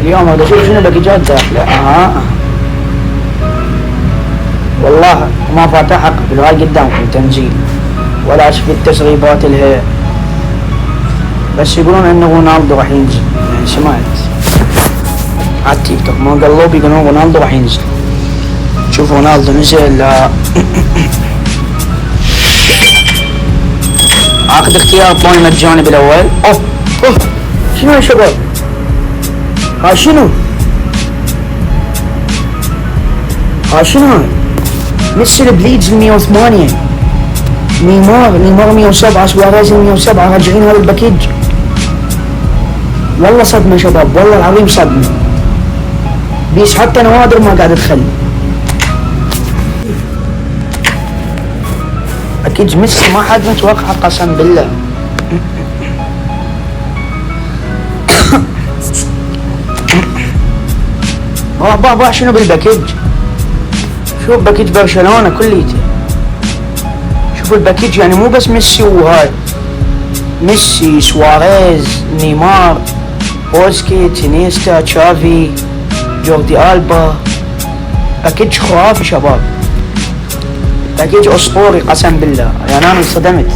اليوم هذا شوف شنو باكجات داخله. والله ما فاتحك بالهاي قدامكم تنزيل ولا شفت تسريبات الهيئة، بس يقولون انه رونالدو راح ينزل. يعني سمعت على التيك توك ما قلوب يقولون رونالدو راح ينزل. شوف رونالدو نزل. لا اخذ اختيار طوني مجاني بالاول. اوه شنو يا شباب؟ ها شنو؟ ها شنو هاي؟ ميسي بليدز 108، نيمار 107، سواريز 107، راجعين هذا الباكيج. والله صدمة شباب، والله العظيم صدمة. بيس حتى نوادر ما قاعد تخلي. اكيد ميسي ما حد متوقع قسم بالله. بابا شنو بالباكيج؟ شوف باكيج برشلونة كليته. شوف الباكيج يعني مو بس ميسي وهاي، ميسي سواريز نيمار بوسكيتس انيستا تشافي جوردي ألبا. باكيج خرافي شباب، باكيج اسطوري قسم بالله. يعني انا انصدمت.